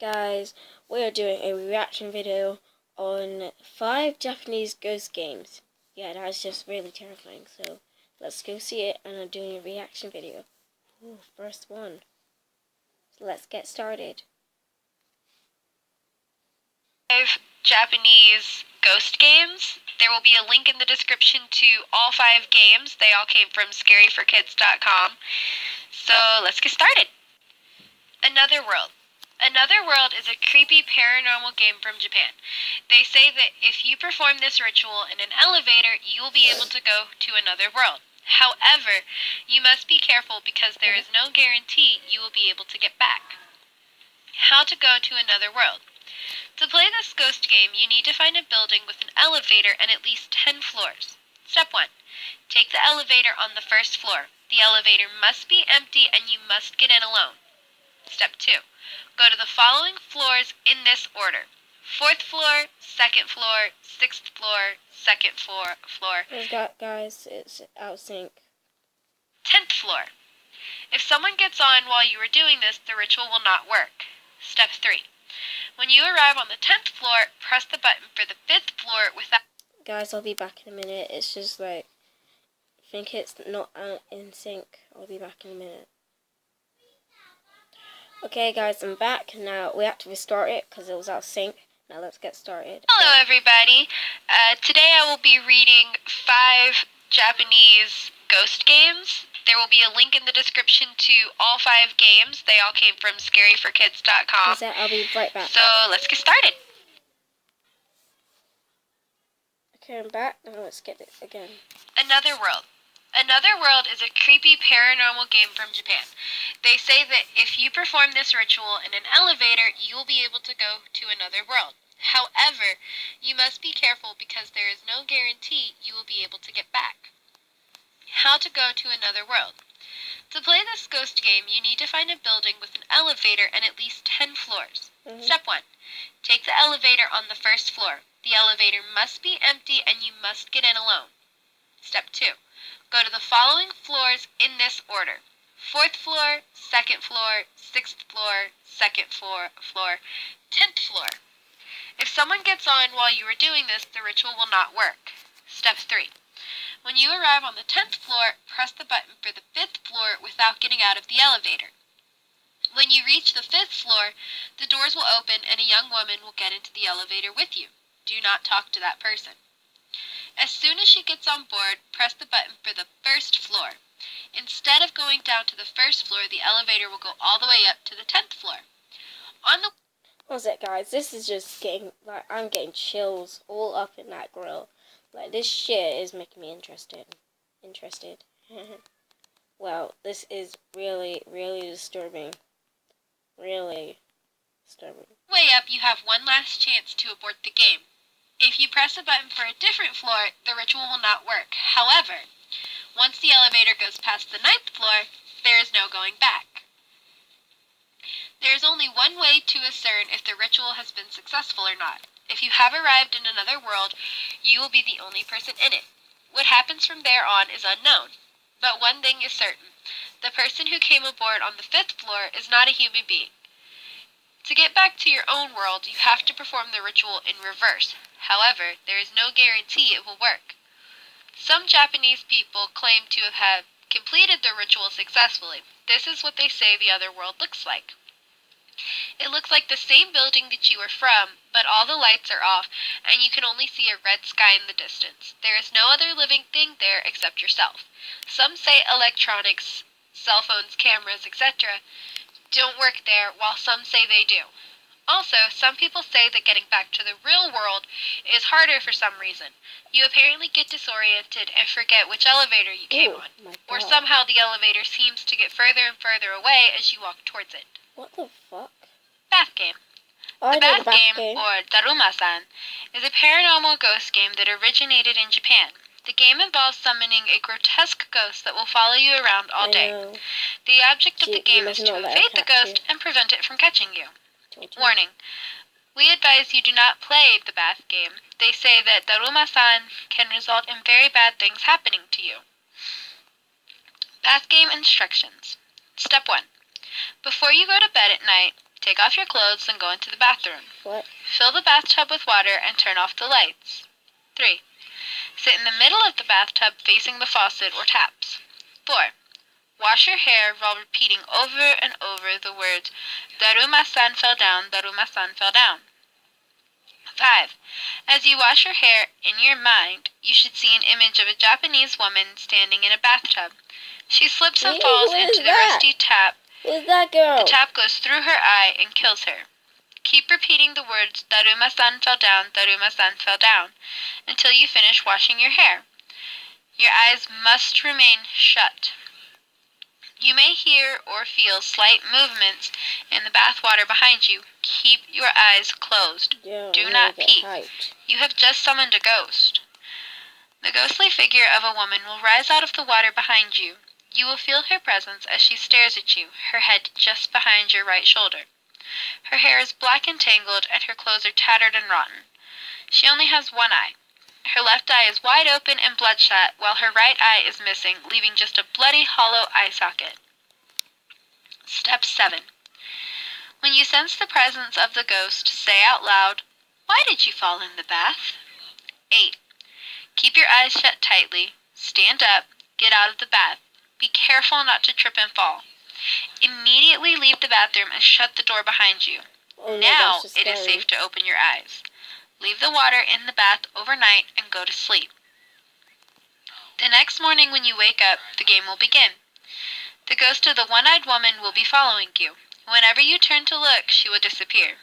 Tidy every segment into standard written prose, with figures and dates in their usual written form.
Guys, we are doing a reaction video on 5 Japanese ghost games. Yeah, that's just really terrifying, so let's go see it, and I'm doing a reaction video. Ooh, first one. So let's get started. 5 Japanese ghost games. There will be a link in the description to all 5 games. They all came from scaryforkids.com. So let's get started. Another World. Another World is a creepy paranormal game from Japan. They say that if you perform this ritual in an elevator, you will be able to go to another world. However, you must be careful because there is no guarantee you will be able to get back. How to go to another world. To play this ghost game, you need to find a building with an elevator and at least 10 floors. Step 1. Take the elevator on the first floor. The elevator must be empty and you must get in alone. Step 2. Go to the following floors in this order. 4th floor, 2nd floor, 6th floor, 2nd floor. Guys, it's out of sync. 10th floor. If someone gets on while you are doing this, the ritual will not work. Step 3. When you arrive on the 10th floor, press the button for the 5th floor without... Guys, I'll be back in a minute. It's just like, I think it's not in sync. I'll be back in a minute. Okay guys, I'm back. Now we have to restart it because it was out of sync. Now let's get started. Hello everybody. Today I will be reading 5 Japanese ghost games. There will be a link in the description to all 5 games. They all came from scaryforkids.com. I'll be right back. So let's get started. Okay, I'm back. Now let's get it again. Another World. Another World is a creepy paranormal game from Japan. They say that if you perform this ritual in an elevator, you will be able to go to another world. However, you must be careful because there is no guarantee you will be able to get back. How to go to another world. To play this ghost game, you need to find a building with an elevator and at least 10 floors. Step 1. Take the elevator on the first floor. The elevator must be empty and you must get in alone. Step 2. Go to the following floors in this order. 4th floor, 2nd floor, 6th floor, 2nd floor, 10th floor. If someone gets on while you are doing this, the ritual will not work. Step 3. When you arrive on the 10th floor, press the button for the 5th floor without getting out of the elevator. When you reach the 5th floor, the doors will open and a young woman will get into the elevator with you. Do not talk to that person. As soon as she gets on board, press the button for the 1st floor. Instead of going down to the 1st floor, the elevator will go all the way up to the 10th floor. What was it, guys? This is just getting, like, I'm getting chills all up in that grill. Like, this shit is making me interested. Well, this is really, really disturbing. Really disturbing. Way up, you have one last chance to abort the game. If you press a button for a different floor, the ritual will not work. However, once the elevator goes past the 9th floor, there is no going back. There is only one way to discern if the ritual has been successful or not. If you have arrived in another world, you will be the only person in it. What happens from there on is unknown. But one thing is certain. The person who came aboard on the 5th floor is not a human being. To get back to your own world, you have to perform the ritual in reverse. However, there is no guarantee it will work. Some Japanese people claim to have completed the ritual successfully. This is what they say the other world looks like. It looks like the same building that you are from, but all the lights are off, and you can only see a red sky in the distance. There is no other living thing there except yourself. Some say electronics, cell phones, cameras, etc. don't work there, while some say they do. Also, some people say that getting back to the real world is harder for some reason. You apparently get disoriented and forget which elevator you came on. Or somehow the elevator seems to get further and further away as you walk towards it. What the fuck? Bath game. The Bath game, or Daruma-san, is a paranormal ghost game that originated in Japan. The game involves summoning a grotesque ghost that will follow you around all day. The object of the game is to evade the ghost and prevent it from catching you. Warning. We advise you do not play the Bath game. They say that Daruma-san can result in very bad things happening to you. Bath game instructions. Step 1. Before you go to bed at night, Take off your clothes and go into the bathroom. What? Fill the bathtub with water and turn off the lights. 3. Sit in the middle of the bathtub facing the faucet or taps. 4. Wash your hair while repeating over and over the words, Daruma-san fell down, Daruma-san fell down. 5. As you wash your hair, in your mind, you should see an image of a Japanese woman standing in a bathtub. She slips and falls into the rusty tap. Who's that girl? The tap goes through her eye and kills her. Keep repeating the words, Daruma-san fell down, Daruma-san fell down, until you finish washing your hair. Your eyes must remain shut. You may hear or feel slight movements in the bathwater behind you. Keep your eyes closed. Yeah, Do not peek. Hyped. You have just summoned a ghost. The ghostly figure of a woman will rise out of the water behind you. You will feel her presence as she stares at you, her head just behind your right shoulder. Her hair is black and tangled, and her clothes are tattered and rotten. She only has one eye. Her left eye is wide open and bloodshot, while her right eye is missing, leaving just a bloody, hollow eye socket. Step 7. When you sense the presence of the ghost, say out loud, "Why did you fall in the bath?" 8. Keep your eyes shut tightly. Stand up. Get out of the bath. Be careful not to trip and fall. Immediately leave the bathroom and shut the door behind you. Oh, no, Now that's it is scary. safe to open your eyes. Leave the water in the bath overnight and go to sleep. The next morning when you wake up, the game will begin. The ghost of the one-eyed woman will be following you. Whenever you turn to look, she will disappear.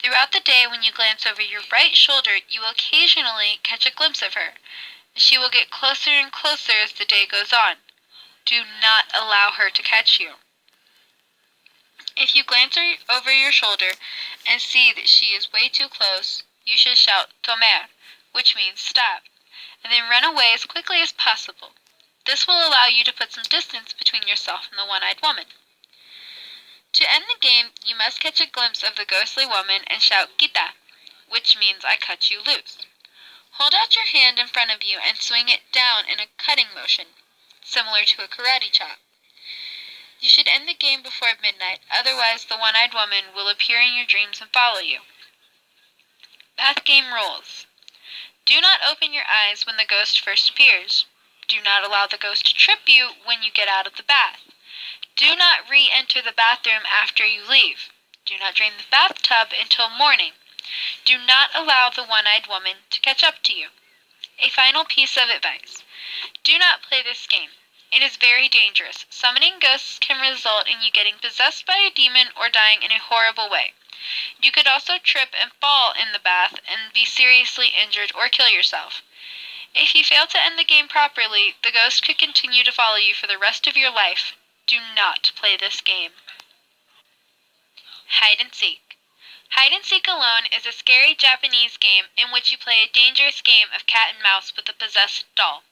Throughout the day, when you glance over your right shoulder, you will occasionally catch a glimpse of her. She will get closer and closer as the day goes on. Do not allow her to catch you. If you glance over your shoulder and see that she is way too close, you should shout "Tomer," which means stop, and then run away as quickly as possible. This will allow you to put some distance between yourself and the one-eyed woman. To end the game, you must catch a glimpse of the ghostly woman and shout "Kita," which means I cut you loose. Hold out your hand in front of you and swing it down in a cutting motion, similar to a karate chop. You should end the game before midnight, otherwise the one-eyed woman will appear in your dreams and follow you. Bath game rules. Do not open your eyes when the ghost first appears. Do not allow the ghost to trip you when you get out of the bath. Do not re-enter the bathroom after you leave. Do not drain the bathtub until morning. Do not allow the one-eyed woman to catch up to you. A final piece of advice. Do not play this game. It is very dangerous. Summoning ghosts can result in you getting possessed by a demon or dying in a horrible way. You could also trip and fall in the bath and be seriously injured or kill yourself. If you fail to end the game properly, the ghost could continue to follow you for the rest of your life. Do not play this game. Hide and seek. Hide and seek alone is a scary Japanese game in which you play a dangerous game of cat and mouse with a possessed doll.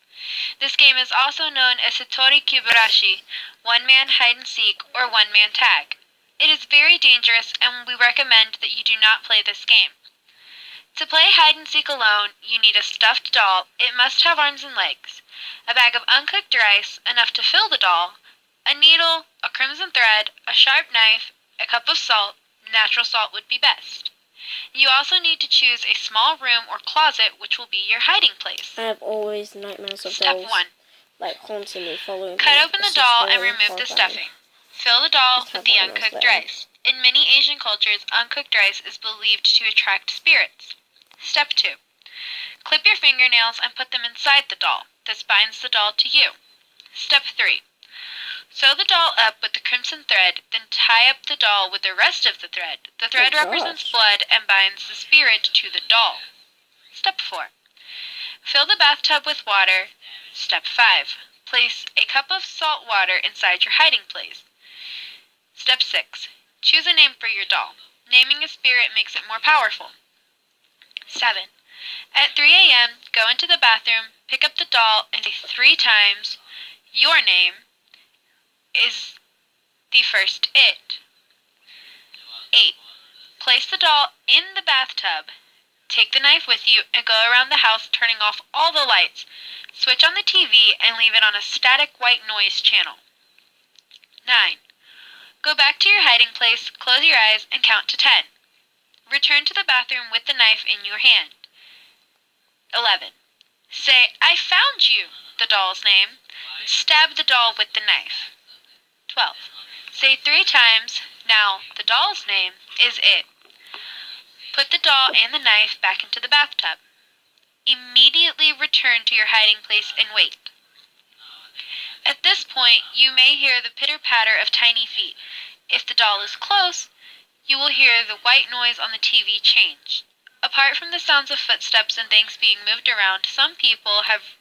This game is also known as Hitori Kiburashi, one-man hide and seek, or one-man tag. It is very dangerous, and we recommend that you do not play this game. To play hide and seek alone, you need a stuffed doll. It must have arms and legs, a bag of uncooked rice, enough to fill the doll, a needle, a crimson thread, a sharp knife, a cup of salt. Natural salt would be best. You also need to choose a small room or closet, which will be your hiding place. I have always nightmares of Step dolls, 1. like haunting me, following me. Cut open It's the just doll and really remove the horrifying. stuffing. Fill the doll It's with the horrifying, uncooked honestly. rice. In many Asian cultures, uncooked rice is believed to attract spirits. Step 2. Clip your fingernails and put them inside the doll. This binds the doll to you. Step 3. Sew the doll up with the crimson thread, then tie up the doll with the rest of the thread. The thread Oh, represents gosh. blood and binds the spirit to the doll. Step 4. Fill the bathtub with water. Step 5. Place a cup of salt water inside your hiding place. Step 6. Choose a name for your doll. Naming a spirit makes it more powerful. 7. At 3 a.m., go into the bathroom, pick up the doll, and say 3 times, "Your name is the first it." 8. Place the doll in the bathtub. Take the knife with you and go around the house turning off all the lights. Switch on the TV and leave it on a static white noise channel. 9. Go back to your hiding place, close your eyes, and count to 10. Return to the bathroom with the knife in your hand. 11. Say, "I found you," the doll's name, and stab the doll with the knife. 12. Say 3 times, "Now, the doll's name is it." Put the doll and the knife back into the bathtub. Immediately return to your hiding place and wait. At this point, you may hear the pitter-patter of tiny feet. If the doll is close, you will hear the white noise on the TV change. Apart from the sounds of footsteps and things being moved around, some people have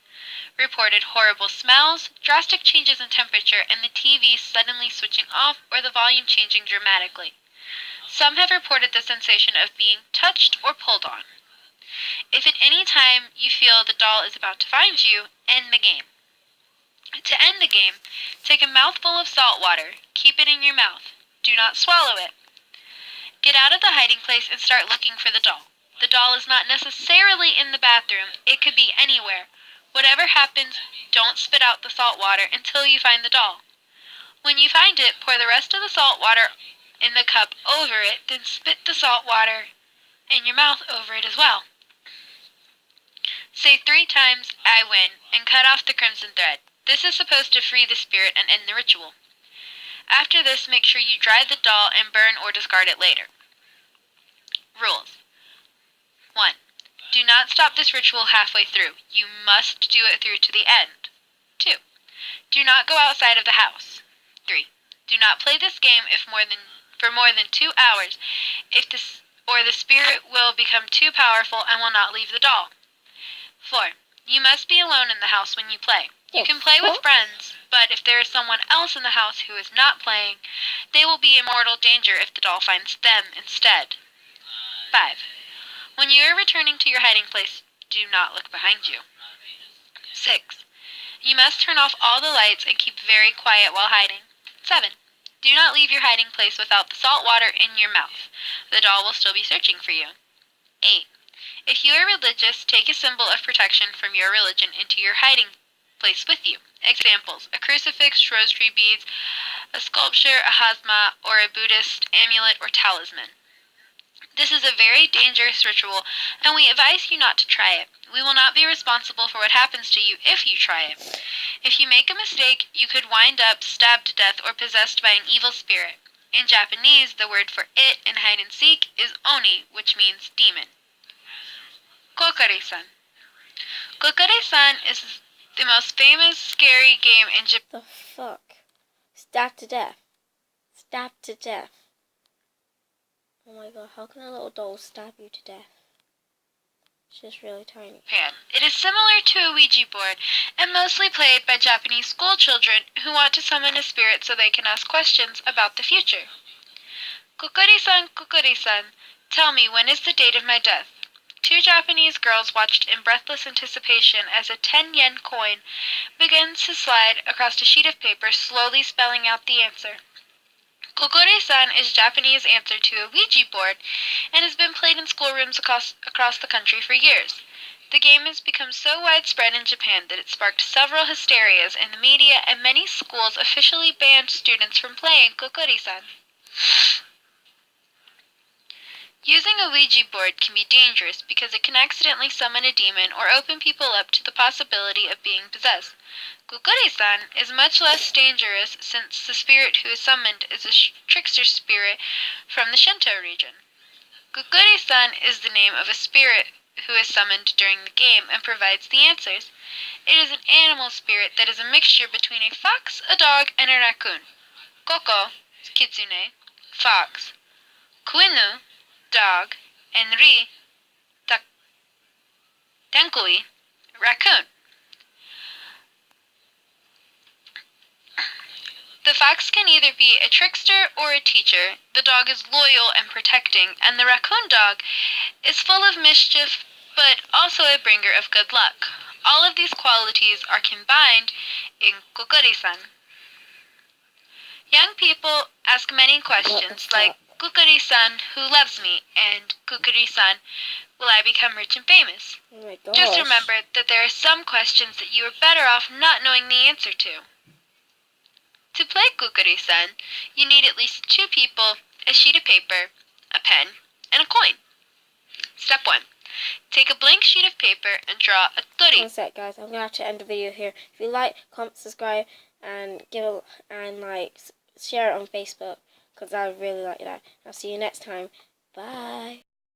reported horrible smells, drastic changes in temperature, and the TV suddenly switching off or the volume changing dramatically. Some have reported the sensation of being touched or pulled on. If at any time you feel the doll is about to find you, end the game. To end the game, take a mouthful of salt water. Keep it in your mouth. Do not swallow it. Get out of the hiding place and start looking for the doll. The doll is not necessarily in the bathroom. It could be anywhere. Whatever happens, don't spit out the salt water until you find the doll. When you find it, pour the rest of the salt water in the cup over it, then spit the salt water in your mouth over it as well. Say 3 times, "I win," and cut off the crimson thread. This is supposed to free the spirit and end the ritual. After this, make sure you dry the doll and burn or discard it later. Rules. 1. Do not stop this ritual halfway through. You must do it through to the end. 2. Do not go outside of the house. 3. Do not play this game for more than 2 hours, or the spirit will become too powerful and will not leave the doll. 4. You must be alone in the house when you play. You can play with friends, but if there is someone else in the house who is not playing, they will be in mortal danger if the doll finds them instead. 5. When you are returning to your hiding place, do not look behind you. 6. You must turn off all the lights and keep very quiet while hiding. 7. Do not leave your hiding place without the salt water in your mouth. The doll will still be searching for you. 8. If you are religious, take a symbol of protection from your religion into your hiding place with you. Examples: a crucifix, rosary beads, a sculpture, a hasma, or a Buddhist amulet or talisman. This is a very dangerous ritual, and we advise you not to try it. We will not be responsible for what happens to you if you try it. If you make a mistake, you could wind up stabbed to death or possessed by an evil spirit. In Japanese, the word for it in hide and seek is oni, which means demon. Kokari-san. Kokari-san is the most famous scary game in Japan. The fuck? Stabbed to death. Stabbed to death. Oh my god, how can a little doll stab you to death? It's just really tiny. It is similar to a Ouija board and mostly played by Japanese school children who want to summon a spirit so they can ask questions about the future. Kokori-san, Kokori-san, tell me, when is the date of my death? 2 Japanese girls watched in breathless anticipation as a 10-yen coin begins to slide across a sheet of paper, slowly spelling out the answer. Kokori-san is Japanese answer to a Ouija board and has been played in schoolrooms across the country for years. The game has become so widespread in Japan that it sparked several hysterias in the media, and many schools officially banned students from playing Kokori-san. Using a Ouija board can be dangerous because it can accidentally summon a demon or open people up to the possibility of being possessed. Kokori-san is much less dangerous since the spirit who is summoned is a trickster spirit from the Shinto region. Kokori-san is the name of a spirit who is summoned during the game and provides the answers. It is an animal spirit that is a mixture between a fox, a dog, and a raccoon. Koko, kitsune, fox. Kuinu, dog, and Ri, Tenkui, raccoon. The fox can either be a trickster or a teacher, the dog is loyal and protecting, and the raccoon dog is full of mischief but also a bringer of good luck. All of these qualities are combined in Kokori-san. Young people ask many questions like, Kokori-san, who loves me? And Kokori-san, will I become rich and famous? Oh my gosh. Just remember that there are some questions that you are better off not knowing the answer to. To play Kukuri-san, you need at least 2 people, a sheet of paper, a pen, and a coin. Step 1. Take a blank sheet of paper and draw a tori. One sec, guys. I'm gonna have to end the video here. If you like, comment, subscribe, and share it on Facebook, because I would really like that. I'll see you next time. Bye.